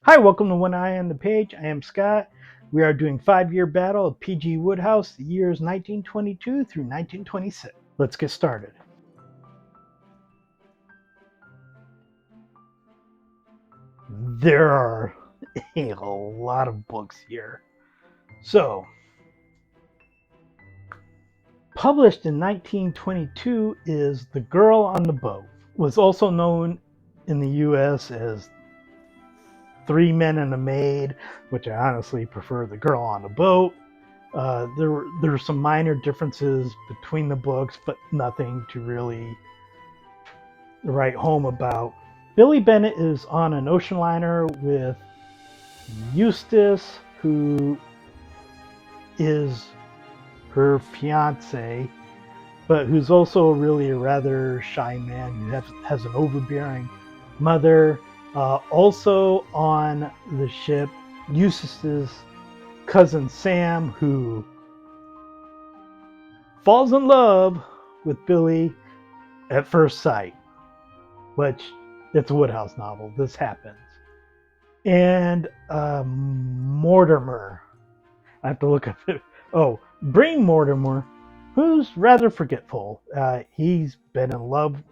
Hi, welcome to One Eye on the Page. I am Scott. We are doing 5-year battle of PG Wodehouse, the years 1922 through 1926. Let's get started. There are a lot of books here. So, published in 1922 is The Girl on the Boat. Was also known in the US as Three Men and a Maid, which I honestly prefer The Girl on the Boat. There are some minor differences between the books, but nothing to really write home about. Billy Bennett is on an ocean liner with Eustace, who is her fiance, but who's also really a rather shy man who has an overbearing mother. Also on the ship, Eustace's cousin Sam, who falls in love with Billy at first sight, which it's a Wodehouse novel. This happens. And Mortimer. I have to look up it. Oh, Brain Mortimer, who's rather forgetful. He's been in love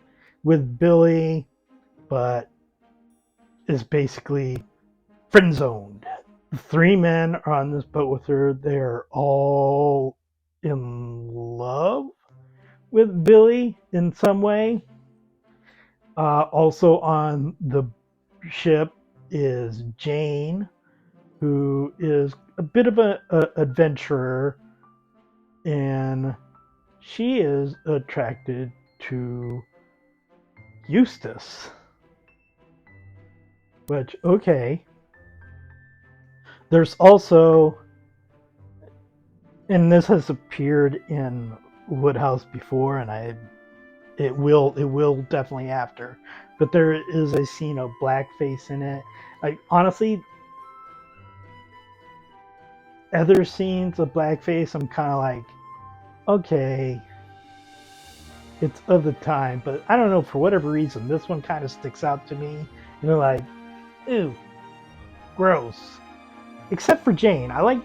with Billy, but is basically friend zoned. The three men are on this boat with her. They're all in love with Billy in some way. Also on the ship is Jane, who is a bit of an adventurer, and she is attracted to Eustace. Which, okay. There's also, and this has appeared in Wodehouse before, and it will definitely after, but there is a scene of blackface in it. I honestly, other scenes of blackface, I'm kind of like, okay, it's of the time, but I don't know, for whatever reason, this one kind of sticks out to me. And they're like, ew, gross. Except for Jane. I like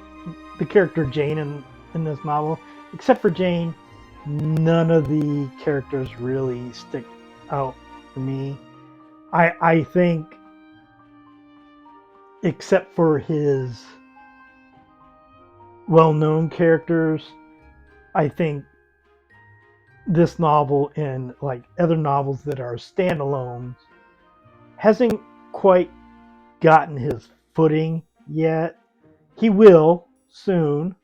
the character Jane in this novel. Except for Jane, none of the characters really stick out for me. I think, except for his well-known characters, I think this novel and like other novels that are standalones hasn't quite gotten his footing yet. He will soon,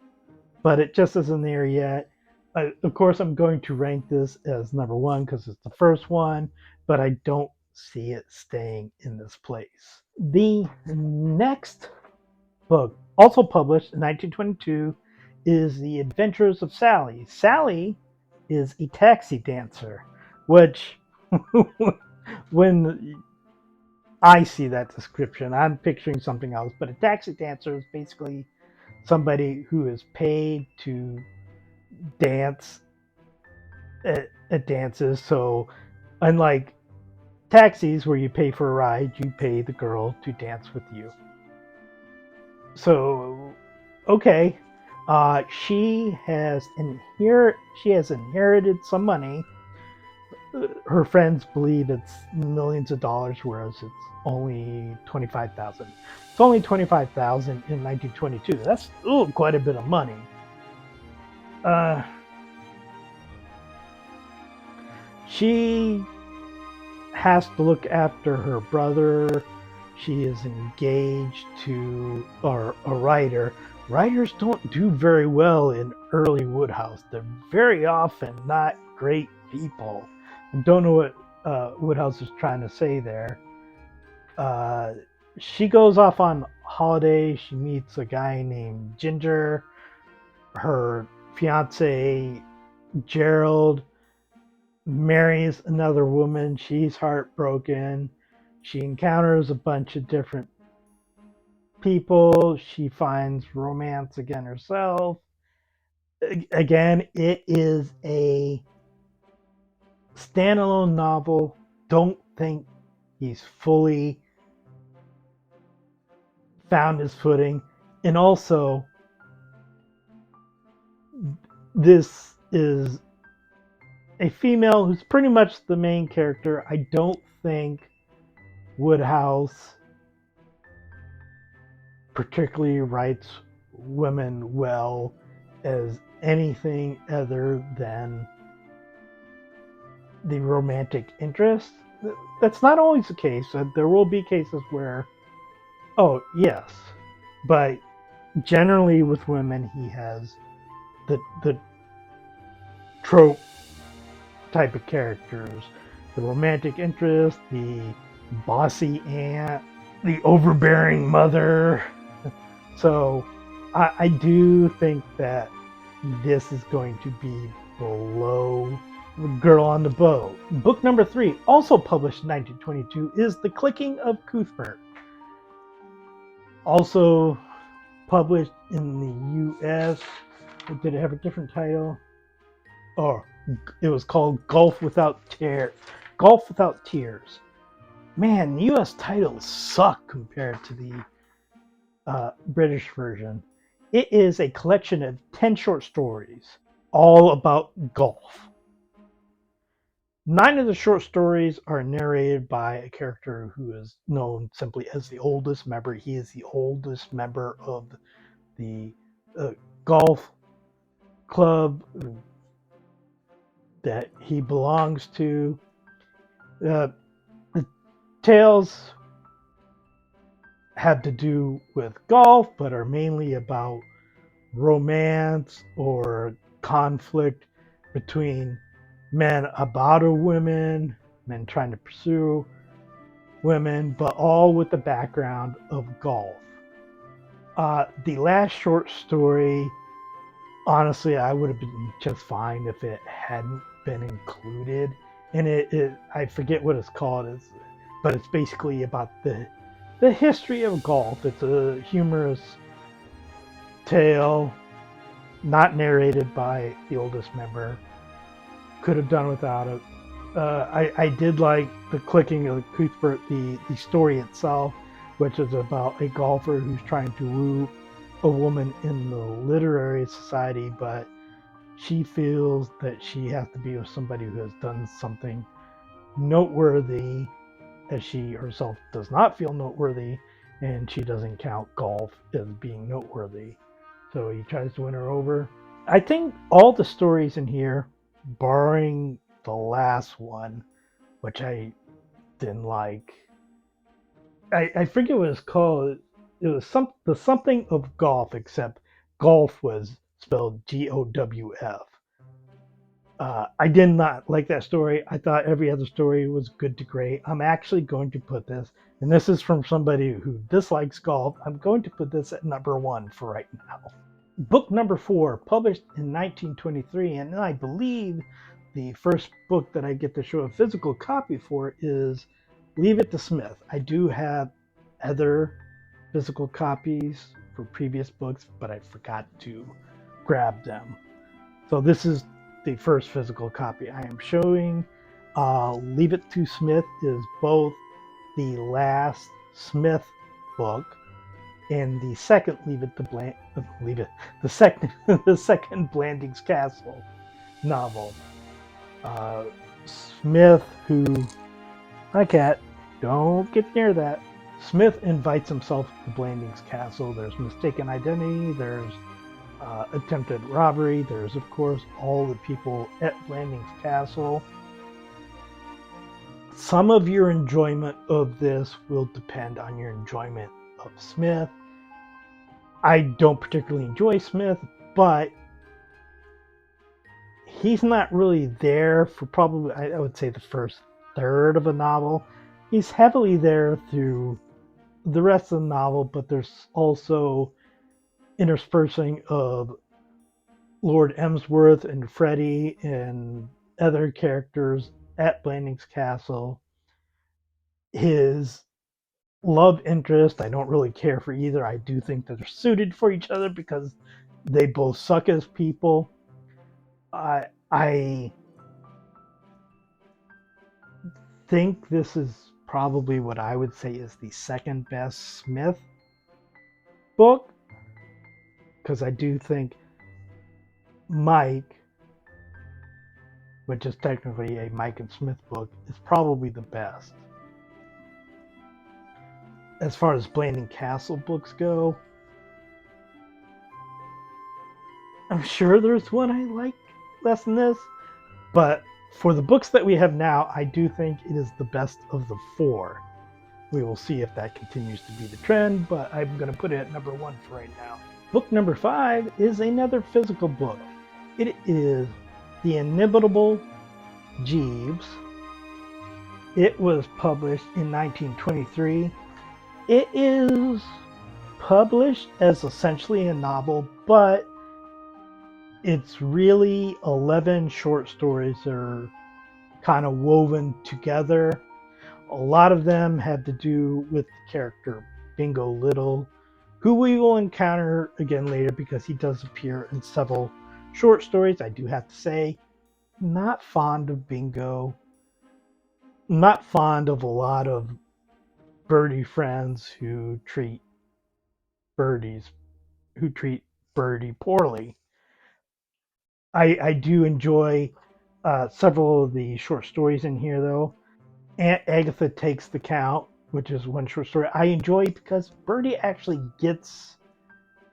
but it just isn't there yet. Of course, I'm going to rank this as number one because it's the first one, but I don't see it staying in this place. The next book, also published in 1922, is The Adventures of Sally. Sally is a taxi dancer, which when I see that description, I'm picturing something else. But a taxi dancer is basically somebody who is paid to dance at dances. So, unlike taxis where you pay for a ride, you pay the girl to dance with you. So, okay, she has inherited some money. Her friends believe it's millions of dollars, whereas it's only 25,000. It's only 25,000 in 1922. That's still quite a bit of money. Uh, she has to look after her brother. She is engaged to a writer. Writers don't do very well in early Wodehouse. They're very often not great people. I don't know what Wodehouse is trying to say there. Uh, she goes off on holiday. She meets a guy named Ginger. Her fiance, Gerald, marries another woman. She's heartbroken. She encounters a bunch of different people. She finds romance again herself. Again, it is a standalone novel. Don't think he's fully found his footing. And also, this is a female who's pretty much the main character. I don't think Wodehouse particularly writes women well as anything other than the romantic interest. That's not always the case. There will be cases where, oh, yes, but generally with women, he has the trope type of characters, the romantic interest, the bossy aunt, the overbearing mother. So I do think that this is going to be below The Girl on the Boat. Book number 3, also published in 1922, is The Clicking of Cuthbert. Also published in the U.S. Did it have a different title? Oh, it was called Golf Without Tears. Golf Without Tears. Man, the U.S. titles suck compared to the British version. It is a collection of 10 short stories, all about golf. 9 of the short stories are narrated by a character who is known simply as the oldest member. He is the oldest member of the golf club that he belongs to. The tales have to do with golf, but are mainly about romance or conflict between men about a woman, men trying to pursue women, but all with the background of golf. The last short story, honestly, I would have been just fine if it hadn't been included. And I forget what it's called, but it's basically about the history of golf. It's a humorous tale, not narrated by the oldest member. Could have done without it. I did like The Clicking of Cuthbert, the story itself, which is about a golfer who's trying to woo a woman in the literary society, but she feels that she has to be with somebody who has done something noteworthy that she herself does not feel noteworthy, and she doesn't count golf as being noteworthy. So he tries to win her over. I think all the stories in here, barring the last one, which I didn't like, I forget what it's called. It was something of golf, except golf was spelled GOWF. I did not like that story. I thought every other story was good to great. I'm actually going to put this, and this is from somebody who dislikes golf, I'm going to put this at number 1 for right now. Book number 4, published in 1923, and I believe the first book that I get to show a physical copy for is Leave It to Smith. I do have other physical copies for previous books, but I forgot to grab them. So this is the first physical copy I am showing. Leave It to Smith is both the last Smith book and the second the second the second Blandings Castle novel. Smith, who, my cat, don't get near that. Smith invites himself to Blandings Castle. There's mistaken identity. There's attempted robbery. There's, of course, all the people at Blandings Castle. Some of your enjoyment of this will depend on your enjoyment of Smith. I don't particularly enjoy Smith, but he's not really there for probably, I would say, the first third of a novel. He's heavily there through the rest of the novel, but there's also interspersing of Lord Emsworth and Freddie and other characters at Blandings Castle. His love interest, I don't really care for either. I do think that they're suited for each other because they both suck as people. I think this is probably what I would say is the second best Smith book, because I do think Mike, which is technically a Mike and Smith book, is probably the best. As far as Blanding Castle books go, I'm sure there's one I like less than this, but for the books that we have now, I do think it is the best of the four. We will see if that continues to be the trend, but I'm going to put it at number 1 for right now. Book number 5 is another physical book. It is The Inimitable Jeeves. It was published in 1923. It is published as essentially a novel, but it's really 11 short stories that are kind of woven together. A lot of them have to do with the character Bingo Little, who we will encounter again later because he does appear in several short stories. I do have to say, not fond of Bingo. Not fond of a lot of birdie friends who treat birdies who treat Birdie poorly. I do enjoy several of the short stories in here, though. Aunt Agatha Takes the Count, which is one short story I enjoy because Birdie actually gets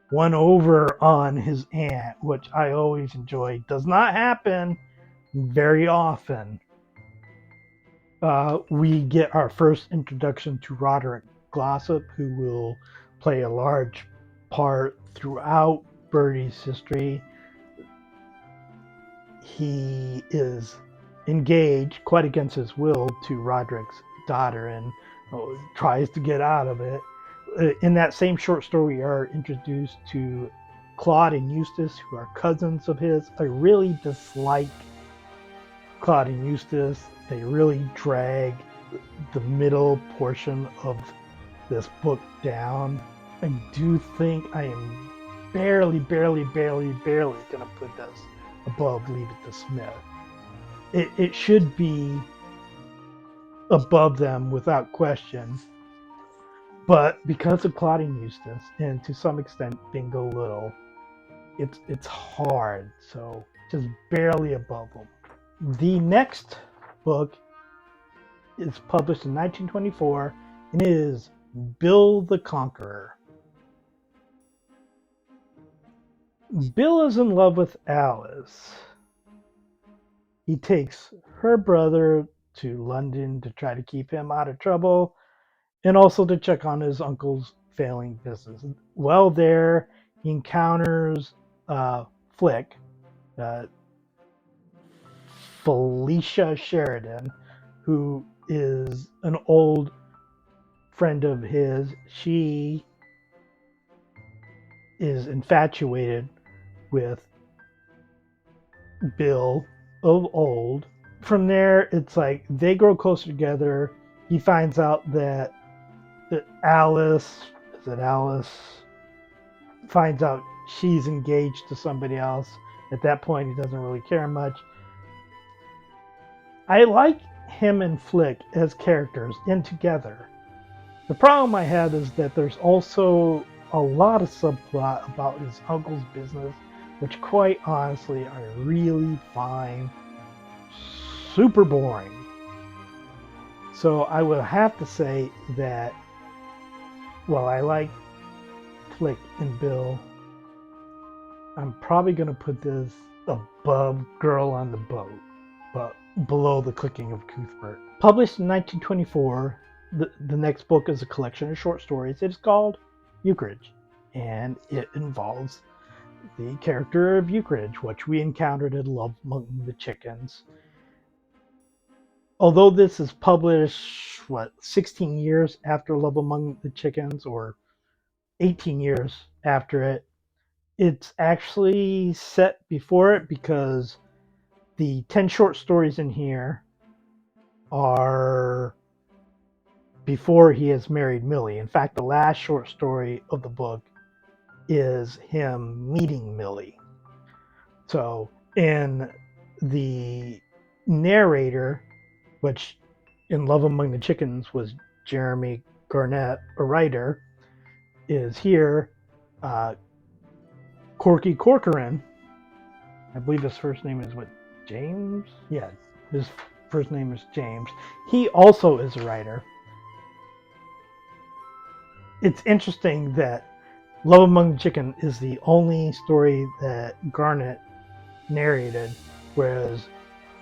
one over on his aunt, which I always enjoy. Does not happen very often. We get our first introduction to Roderick Glossop, who will play a large part throughout Birdie's history. He is engaged, quite against his will, to Roderick's daughter and tries to get out of it. In that same short story, we are introduced to Claude and Eustace, who are cousins of his. I really dislike Claude and Eustace. They really drag the middle portion of this book down. I do think I am barely going to put this above Leave It to Smith. It should be above them without question. But because of Claude and Eustace, and to some extent Bingo Little, it's hard. So just barely above them. The next book is published in 1924 and it is Bill the Conqueror. Bill is in love with Alice. He takes her brother to London to try to keep him out of trouble and also to check on his uncle's failing business. While there, he encounters Flick, Felicia Sheridan, who is an old friend of his. She is infatuated with Bill of old. From there, it's like they grow closer together. He finds out that Alice finds out she's engaged to somebody else. At that point, he doesn't really care much. I like him and Flick as characters and together. The problem I have is that there's also a lot of subplot about his uncle's business, which quite honestly I really find super boring. So I would have to say that while I like Flick and Bill, I'm probably going to put this above Girl on the Boat, but below The Clicking of Cuthbert. Published in 1924, the next book is a collection of short stories. It is called Euchridge, and it involves the character of Euchridge, which we encountered in Love Among the Chickens. Although this is published, 16 years after Love Among the Chickens, or 18 years after it, it's actually set before it because the 10 short stories in here are before he has married Millie. In fact, the last short story of the book is him meeting Millie. So, in the narrator, which in Love Among the Chickens was Jeremy Garnett, a writer, is here. uh, Corky Corcoran, I believe his first name is what, James? Yeah, his first name is James. He also is a writer. It's interesting that Love Among the Chicken is the only story that Garnet narrated, whereas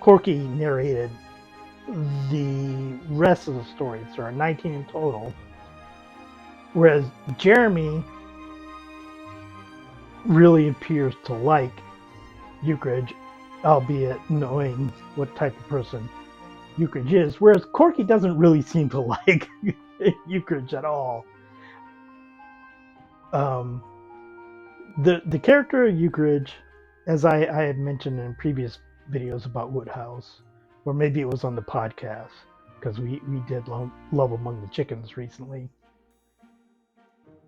Corky narrated the rest of the stories. There are 19 in total. Whereas Jeremy really appears to like Eucrid, albeit knowing what type of person Eucrid is, whereas Corky doesn't really seem to like Eucrid at all. The character of Eucrid, as I had mentioned in previous videos about Wodehouse, or maybe it was on the podcast, because we did Love Among the Chickens recently.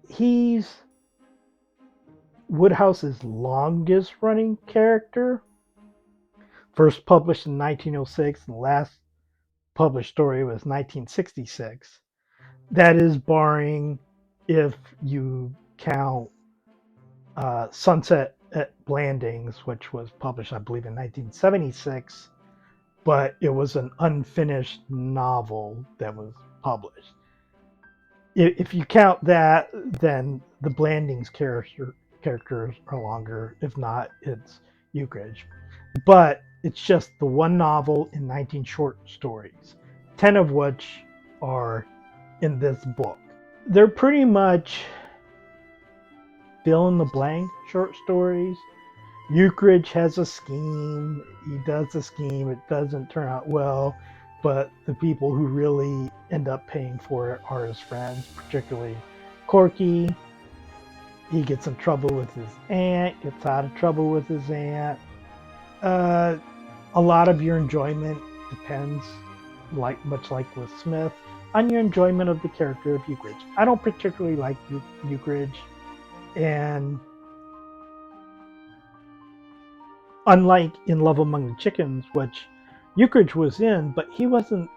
He's Wodehouse's longest running character. First published in 1906, and the last published story was 1966. That is barring if you count Sunset at Blandings, which was published, I believe, in 1976, but it was an unfinished novel that was published. If you count that, then the Blandings characters are longer. If not, it's Eucrid. But it's just the one novel in 19 short stories, 10 of which are in this book. They're pretty much fill in the blank short stories. Eucrid has a scheme. He does the scheme. It doesn't turn out well, but the people who really end up paying for it are his friends, particularly Corky. He gets in trouble with his aunt, gets out of trouble with his aunt. A lot of your enjoyment depends, much like with Smith, on your enjoyment of the character of Eucrid. I don't particularly like Eucrid, and unlike in Love Among the Chickens, which Eucrid was in, but he wasn't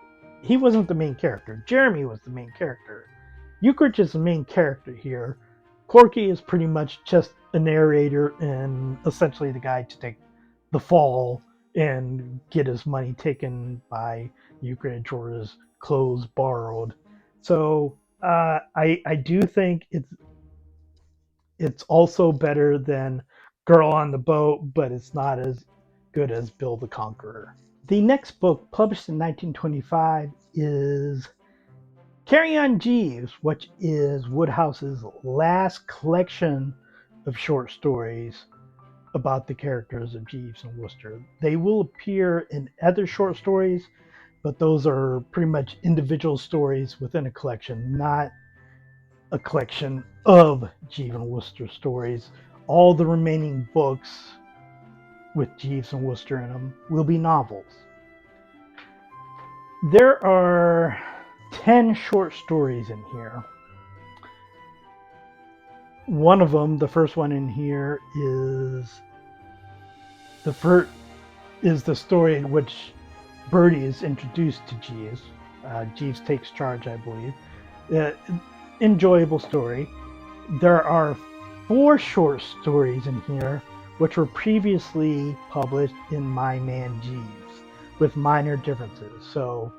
the main character. Jeremy was the main character. Eucrid is the main character here. Corky is pretty much just a narrator and essentially the guy to take the fall and get his money taken by Eucrid or his clothes borrowed. So I do think it's also better than Girl on the Boat, but it's not as good as Bill the Conqueror. The next book, published in 1925, is Carry On Jeeves, which is Wodehouse's last collection of short stories about the characters of Jeeves and Wooster. They will appear in other short stories, but those are pretty much individual stories within a collection, not a collection of Jeeves and Wooster stories. All the remaining books with Jeeves and Wooster in them will be novels. There are 10 short stories in here. One of them, the first one in here, is the story in which Bertie is introduced to Jeeves. Jeeves takes charge, I believe. Enjoyable story. There are 4 short stories in here which were previously published in My Man Jeeves with minor differences. So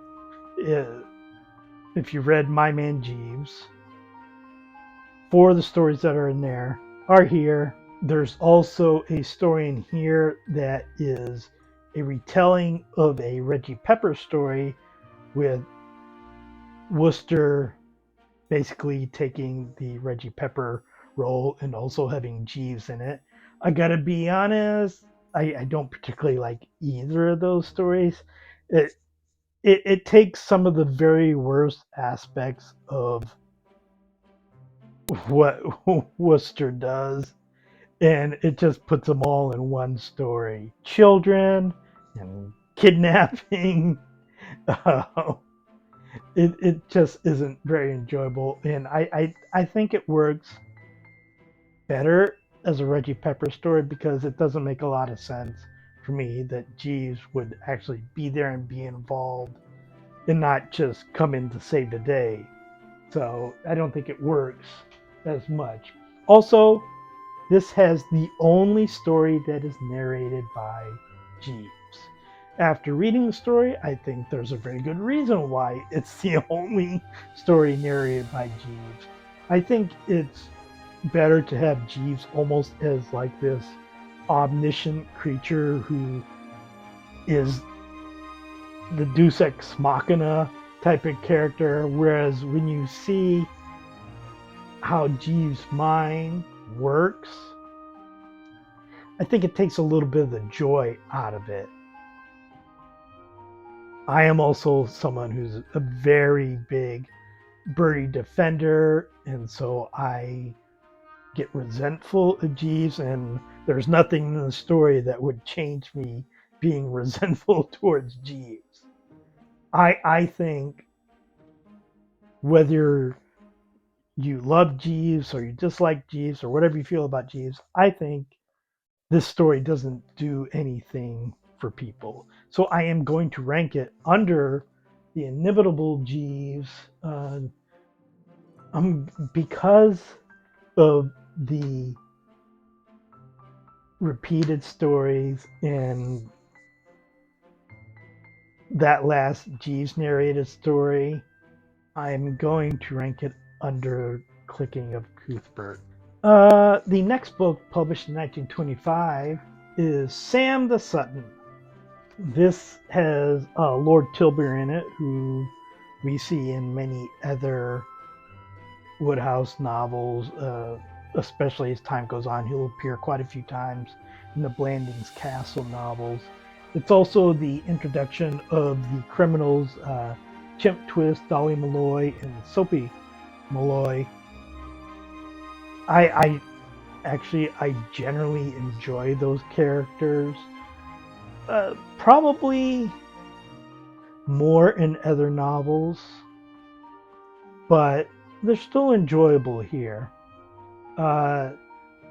if you read My Man Jeeves, 4 of the stories that are in there are here. There's also a story in here that is a retelling of a Reggie Pepper story with Wooster basically taking the Reggie Pepper role and also having Jeeves in it. I gotta be honest, I don't particularly like either of those stories. It takes some of the very worst aspects of what Wooster does, and it just puts them all in one story. Children and kidnapping. Uh, it just isn't very enjoyable, and I think it works better as a Reggie Pepper story because it doesn't make a lot of sense for me that Jeeves would actually be there and be involved and not just come in to save the day. So I don't think it works as much. Also, this has the only story that is narrated by Jeeves. After reading the story, I think there's a very good reason why it's the only story narrated by Jeeves. I think it's better to have Jeeves almost as like this omniscient creature who is the Deus Ex Machina type of character, whereas when you see how Jeeves' mind works, I think it takes a little bit of the joy out of it. I am also someone who's a very big Birdie defender, and so I get resentful of Jeeves, and there's nothing in the story that would change me being resentful towards Jeeves. I think whether you love Jeeves or you dislike Jeeves or whatever you feel about Jeeves, I think this story doesn't do anything for people. So I am going to rank it under the inimitable Jeeves, because of the repeated stories and that last Jeeves narrated story. I'm going to rank it under Clicking of Cuthbert. The next book, published in 1925, is Sam the Sutton. This has Lord Tilbury in it, who we see in many other Wodehouse novels, especially as time goes on. He'll appear quite a few times in the Blandings Castle novels. It's also the introduction of the criminals Chimp Twist, Dolly Malloy, and Soapy Malloy. I I generally enjoy those characters. Probably more in other novels, but they're still enjoyable here. Uh,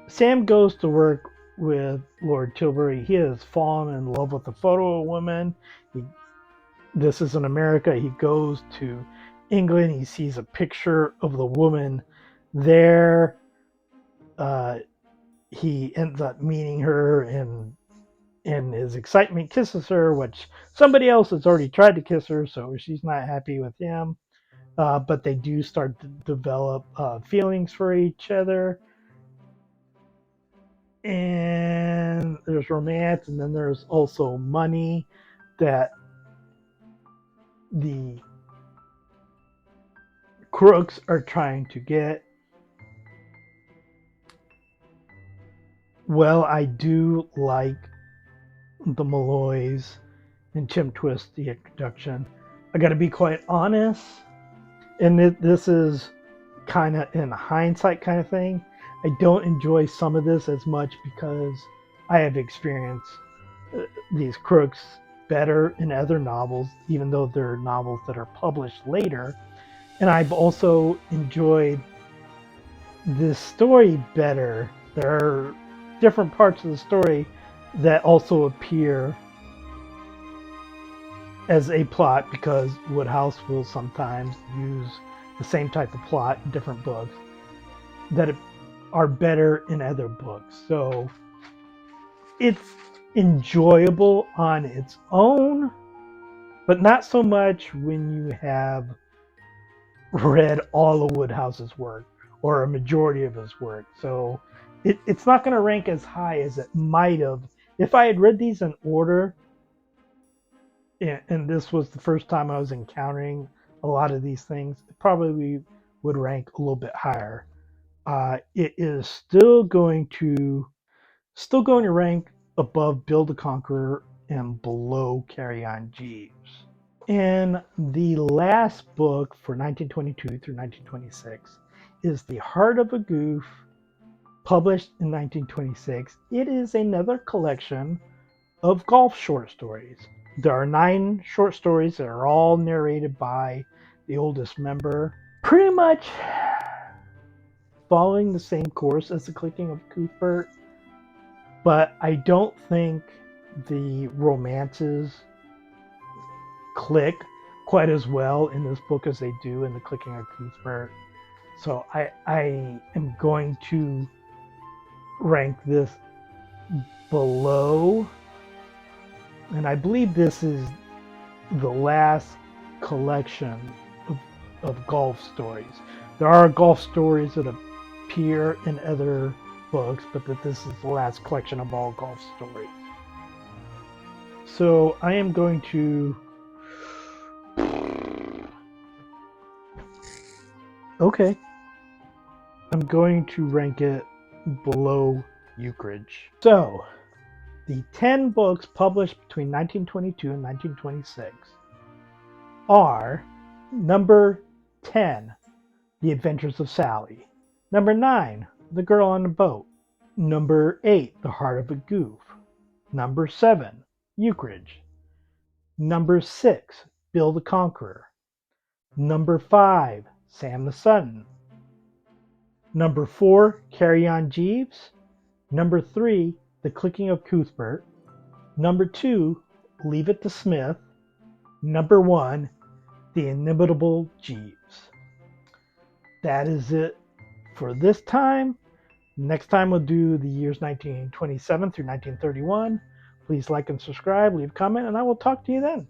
Sam goes to work with Lord Tilbury. He has fallen in love with a photo woman. This is in America. He goes to England. He sees a picture of the woman there. Uh, he ends up meeting her and in his excitement kisses her, which somebody else has already tried to kiss her, so she's not happy with him. But they do start to develop feelings for each other. And there's romance, and then there's also money that the crooks are trying to get. Well, I do like the Malloys and Chim Twist, the introduction. I gotta be quite honest, and this is kind of in hindsight kind of thing. I don't enjoy some of this as much because I have experienced these crooks better in other novels, even though they're novels that are published later. And I've also enjoyed this story better. There are different parts of the story that also appear as a plot because Wodehouse will sometimes use the same type of plot in different books that are better in other books. So it's enjoyable on its own, but not so much when you have read all of Wodehouse's work or a majority of his work. So it's not going to rank as high as it might have if I had read these in order. And this was the first time I was encountering a lot of these things. It probably would rank a little bit higher. It is still going to rank above Bill the Conqueror and below Carry On Jeeves. And the last book for 1922 through 1926 is The Heart of a Goof, published in 1926. It is another collection of golf short stories. There are 9 short stories that are all narrated by the oldest member, pretty much following the same course as The Clicking of Cuthbert, but I don't think the romances click quite as well in this book as they do in The Clicking of Cuthbert. So I am going to rank this below, and I believe this is the last collection of, of golf stories. There are golf stories that appear in other books, but that this is the last collection of all golf stories. So I am going to. Okay. I'm going to rank it below Eucridge. So, the 10 books published between 1922 and 1926 are number 10, The Adventures of Sally. Number 9, The Girl on the Boat. Number 8, The Heart of a Goof. Number 7, Eucridge. Number 6, Bill the Conqueror. Number 5, Sam the Sutton. Number 4, Carry On Jeeves. Number 3, The Clicking of Cuthbert. Number 2, Leave It to Smith. Number 1, The Inimitable Jeeves. That is it for this time. Next time we'll do the years 1927 through 1931. Please like and subscribe, leave a comment, and I will talk to you then.